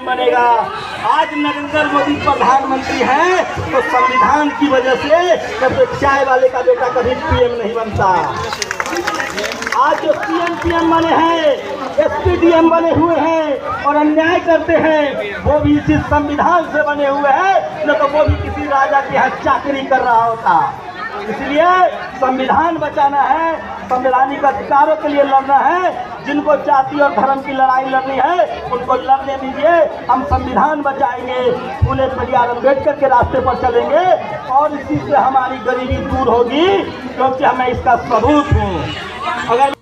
PM बनेगा। आज नरेंद्र मोदी प्रधानमंत्री हैं तो संविधान की वजह से कभी चाय वाले का बेटा कभी पीएम नहीं बनता। आज जो पीएम बने हैं, एसपीडीएम बने हुए हैं और अन्याय करते हैं, वो भी इसी संविधान से बने हुए हैं, न तो वो भी किसी राजा के यहाँ चाकरी कर रहा होता। इसलिए संविधान बचाना है, संवैधानिक अधिकारों के लिए लड़ना है। जिनको जाति और धर्म की लड़ाई लड़नी है उनको लड़ने दीजिए। हम संविधान बचाएंगे, फूले पेरियार अम्बेडकर के रास्ते पर चलेंगे और इसी से हमारी गरीबी दूर होगी, क्योंकि हमें इसका सबूत हूँ। अगर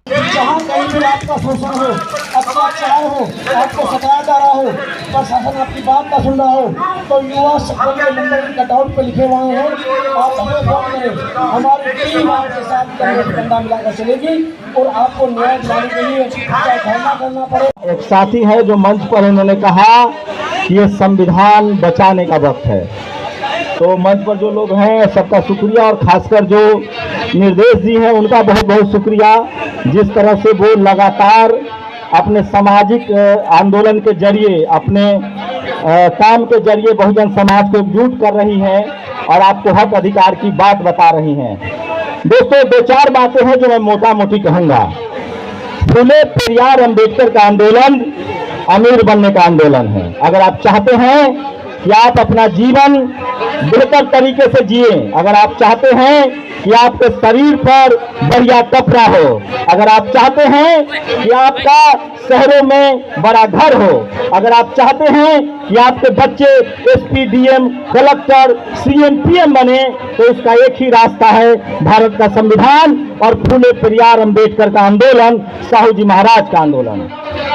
जहाँ कहीं भी आपका शोषण हो, अत्याचार हो, आपको सताया जा रहा हो, प्रशासन आपकी बात ना सुन रहा हो, तो युवा शक्ति के नंबर की कटआउट पे लिखे हुए हैं, आप हमें फोन करें। हमारी टीम आपके साथ कंधा मिलाकर चलेगी और आपको न्याय दिलाने के लिए चाहे धरना करना पड़े। एक साथी है जो मंच पर उन्होंने कहा कि ये संविधान बचाने का वक्त है, तो मंच पर जो लोग हैं सबका शुक्रिया और खासकर जो निर्देश दी हैं उनका बहुत बहुत शुक्रिया। जिस तरह से वो लगातार अपने सामाजिक आंदोलन के जरिए, अपने काम के जरिए बहुजन समाज को एकजुट कर रही हैं और आपको हक अधिकार की बात बता रही हैं। दोस्तों, दो चार बातें हैं जो मैं मोटा मोटी कहूँगा। फूले पेरियार अम्बेडकर का आंदोलन अमीर बनने का आंदोलन है। अगर आप चाहते हैं कि आप अपना जीवन बेहतर तरीके से जिए, अगर आप चाहते हैं कि आपके शरीर पर बढ़िया कपड़ा हो, अगर आप चाहते हैं कि आपका शहरों में बड़ा घर हो, अगर आप चाहते हैं कि आपके बच्चे एसपीडीएम, कलेक्टर, सीएम, पीएम बने, तो इसका एक ही रास्ता है, भारत का संविधान और फूले पेरियार अम्बेडकर का आंदोलन, साहू जी महाराज का आंदोलन।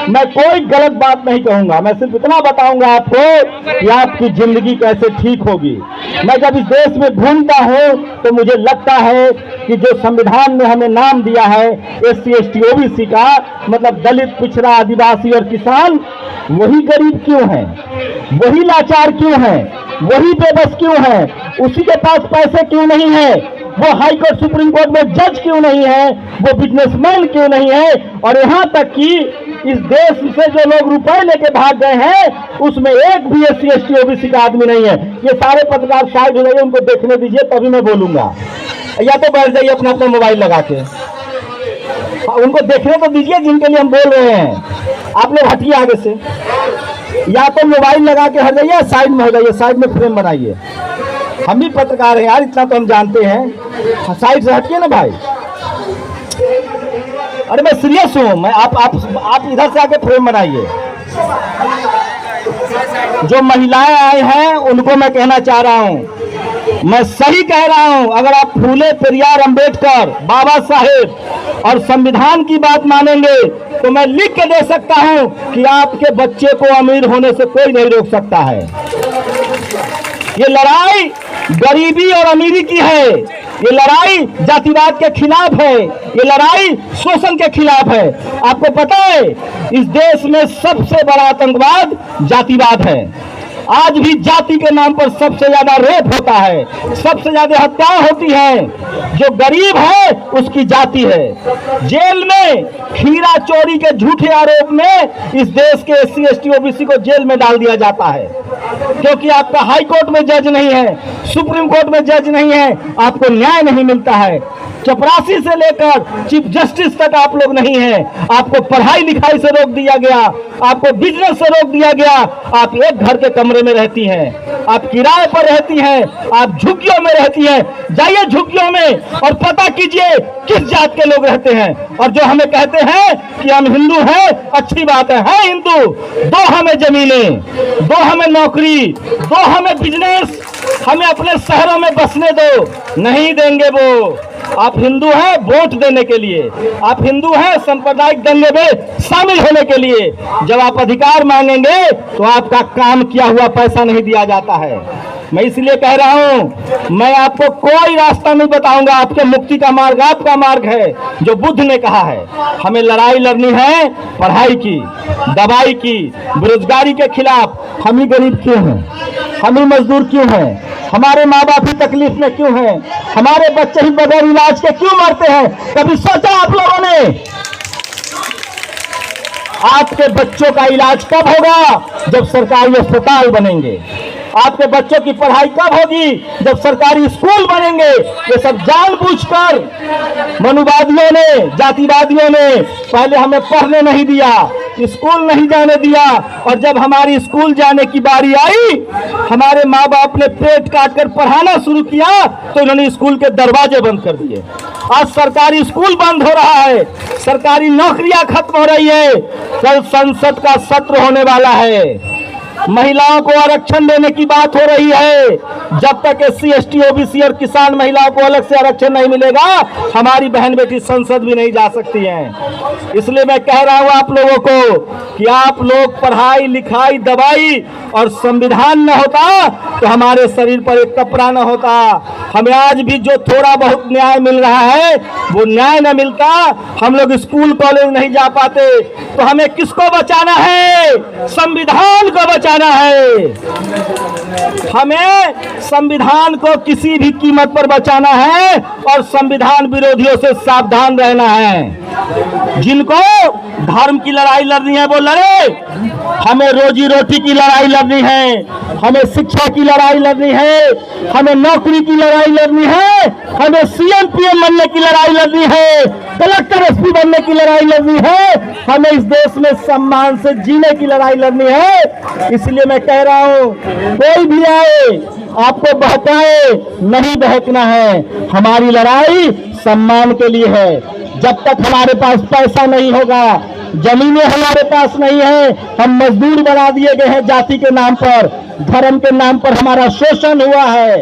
मैं कोई गलत बात नहीं कहूंगा, मैं सिर्फ इतना बताऊंगा आपको कि आपकी जिंदगी कैसे ठीक होगी। मैं जब इस देश में घूमता हूं तो मुझे लगता है कि जो संविधान ने हमें नाम दिया है एससी, एसटी, ओबीसी का, मतलब दलित, पिछड़ा, आदिवासी और किसान, वही गरीब क्यों हैं, वही लाचार क्यों हैं, वही बेबस क्यों हैं, उसी के पास पैसे क्यों नहीं है, वो हाई कोर्ट सुप्रीम कोर्ट में जज क्यों नहीं है, वो बिजनेसमैन क्यों नहीं है, और यहाँ तक कि इस देश से जो लोग रुपए लेके भाग गए हैं उसमें एक भी एससी, एसटी, ओबीसी का आदमी नहीं है। ये सारे पत्रकार साइड हो जाइए, उनको देखने दीजिए तभी मैं बोलूंगा, या तो बैठ जाइए अपना अपना मोबाइल लगा के, उनको देखने तो दीजिए जिनके लिए हम बोल रहे हैं। आप लोग हटिए आगे से, या तो मोबाइल लगा के हट जाइए, साइड में हो जाइए, साइड में फ्रेम बनाइए। हम भी पत्रकार हैं यार, इतना तो हम जानते हैं, साइड से हटिए ना भाई। अरे मैं सीरियस हूँ, मैं आप इधर से आके फ्रेम बनाइए। जो महिलाएं आए हैं उनको मैं कहना चाह रहा हूँ, मैं सही कह रहा हूँ, अगर आप फूले पेरियार अम्बेडकर, बाबा साहेब और संविधान की बात मानेंगे तो मैं लिख के दे सकता हूँ कि आपके बच्चे को अमीर होने से कोई नहीं रोक सकता है। ये लड़ाई गरीबी और अमीरी की है, ये लड़ाई जातिवाद के खिलाफ है, ये लड़ाई शोषण के खिलाफ है। आपको पता है इस देश में सबसे बड़ा आतंकवाद जातिवाद है। आज भी जाति के नाम पर सबसे ज्यादा रेप होता है, सबसे ज्यादा हत्याएं होती हैं। जो गरीब है उसकी जाति है। जेल में खीरा चोरी के झूठे आरोप में इस देश के एससी, एसटी, ओबीसी को जेल में डाल दिया जाता है, क्योंकि आपका हाई कोर्ट में जज नहीं है, सुप्रीम कोर्ट में जज नहीं है, आपको न्याय नहीं मिलता है। चपरासी से लेकर चीफ जस्टिस तक आप लोग नहीं हैं। आपको पढ़ाई लिखाई से रोक दिया गया, आपको बिजनेस से रोक दिया गया। आप एक घर के कमरे में रहती हैं, आप किराए पर रहती हैं, आप झुग्गियों में रहती हैं। जाइए झुग्गियों में और पता कीजिए किस जात के लोग रहते हैं। और जो हमें कहते हैं कि हम हिंदू हैं, अच्छी बात है हिंदू, दो हमें जमीनें, दो हमें नौकरी, दो हमें बिजनेस, हमें अपने शहरों में बसने दो। नहीं देंगे वो। आप हिंदू हैं वोट देने के लिए, आप हिंदू हैं सांप्रदायिक दंगे में शामिल होने के लिए। जब आप अधिकार मांगेंगे तो आपका काम किया हुआ पैसा नहीं दिया जाता है। मैं इसलिए कह रहा हूं, मैं आपको कोई रास्ता नहीं बताऊंगा, आपके मुक्ति का मार्ग आपका मार्ग है, जो बुद्ध ने कहा है। हमें लड़ाई लड़नी है पढ़ाई की, दवाई की, बेरोजगारी के खिलाफ। हम ही गरीब क्यों हैं, हम ही मजदूर क्यों हैं, हमारे माँ बाप ही तकलीफ में क्यों हैं, हमारे बच्चे ही बगैर इलाज के क्यों मरते हैं? कभी सोचा आप लोगों ने? आपके बच्चों का इलाज कब होगा? जब सरकारी अस्पताल बनेंगे। आपके बच्चों की पढ़ाई कब होगी? जब सरकारी स्कूल बनेंगे। ये सब जानबूझकर मनुवादियों ने, जातिवादियों ने पहले हमें पढ़ने नहीं दिया, स्कूल नहीं जाने दिया, और जब हमारी स्कूल जाने की बारी आई, हमारे माँ बाप ने पेट काट कर पढ़ाना शुरू किया तो इन्होंने स्कूल के दरवाजे बंद कर दिए। आज सरकारी स्कूल बंद हो रहा है, सरकारी नौकरियां खत्म हो रही है। कल संसद का सत्र होने वाला है, महिलाओं को आरक्षण देने की बात हो रही है। जब तक SC ST OBC और किसान महिलाओं को अलग से आरक्षण नहीं मिलेगा, हमारी बहन बेटी संसद भी नहीं जा सकती हैं। इसलिए मैं कह रहा हूं आप लोगों को कि आप लोग पढ़ाई लिखाई दवाई और संविधान न होता तो हमारे शरीर पर एक कपड़ा न होता। हमें आज भी जो थोड़ा बहुत न्याय मिल रहा है वो न्याय न मिलता, हम लोग स्कूल कॉलेज नहीं जा पाते, तो हमें किसको बचाना है? संविधान को बचाना है। हमें संविधान को किसी भी कीमत पर बचाना है और संविधान विरोधियों से सावधान रहना है। जिनको धर्म की लड़ाई लड़नी है वो लड़े, हमें रोजी रोटी की लड़ाई लड़नी है, हमें शिक्षा की लड़ाई लड़नी है, हमें नौकरी की लड़ाई लड़नी है, हमें CM PM बनने की लड़ाई लड़नी है, कलेक्टर SP बनने की लड़ाई लड़नी है, हमें इस देश में सम्मान से जीने की लड़ाई लड़नी है। इसलिए मैं कह रहा हूं, कोई भी आए आपको बहकाए नहीं बहकना है। हमारी लड़ाई सम्मान के लिए है। जब तक हमारे पास पैसा नहीं होगा, जमीनें हमारे पास नहीं है, हम मजदूर बना दिए गए हैं जाति के नाम पर, धर्म के नाम पर हमारा शोषण हुआ है।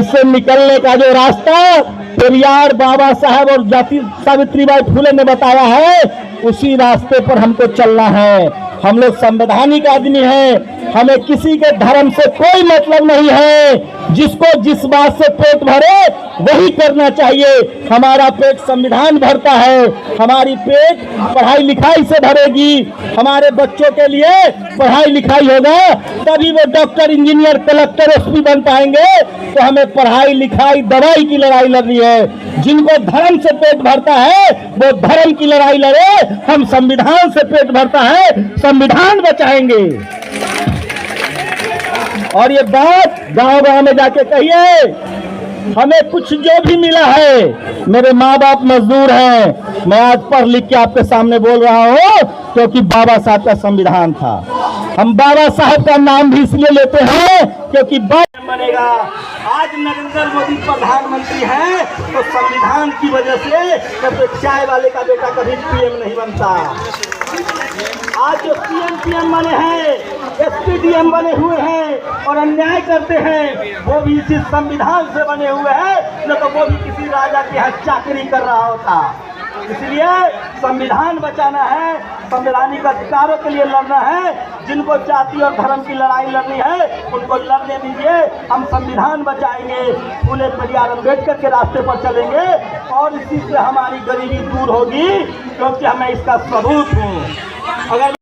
इससे निकलने का जो रास्ता पेरियार, बाबा साहब और जाति सावित्रीबाई फुले ने बताया है, उसी रास्ते पर हमको चलना है। हम लोग संवैधानिक आदमी हैं, हमें किसी के धर्म से कोई मतलब नहीं है। जिसको जिस बात से पेट भरे वही करना चाहिए। हमारा पेट संविधान भरता है, हमारी पेट पढ़ाई लिखाई से भरेगी। हमारे बच्चों के लिए पढ़ाई लिखाई होगा तभी वो डॉक्टर, इंजीनियर, कलेक्टर, SP बन पाएंगे। तो हमें पढ़ाई लिखाई दवाई की लड़ाई लड़नी है। जिनको धर्म से पेट भरता है वो धर्म की लड़ाई लड़े, हम संविधान से पेट भरता है, संविधान बचाएंगे। और ये बात गांव गांव में जाके कहिए। हमें कुछ जो भी मिला है, मेरे माँ बाप मजदूर हैं, मैं आज पढ़ लिख के आपके सामने बोल रहा हूँ क्योंकि बाबा साहब का संविधान था। हम बाबा साहब का नाम भी इसलिए लेते हैं क्योंकि बनेगा। आज नरेंद्र मोदी प्रधानमंत्री हैं तो संविधान की वजह से कभी चाय वाले का बेटा कभी PM नहीं बनता। आज जो CM PM बने हैं, SP DM बने हुए हैं और अन्याय करते हैं, वो भी इसी संविधान से बने हुए हैं, न तो वो भी किसी राजा के यहाँ चाकरी कर रहा होता। इसलिए संविधान बचाना है, संवैधानिक अधिकारों के लिए लड़ना है। जिनको जाति और धर्म की लड़ाई लड़नी है उनको लड़ने दीजिए, हम संविधान बचाएंगे, फूले पेरियार अम्बेडकर के रास्ते पर चलेंगे और इसी से हमारी गरीबी दूर होगी, क्योंकि हमें इसका सबूत है। अगर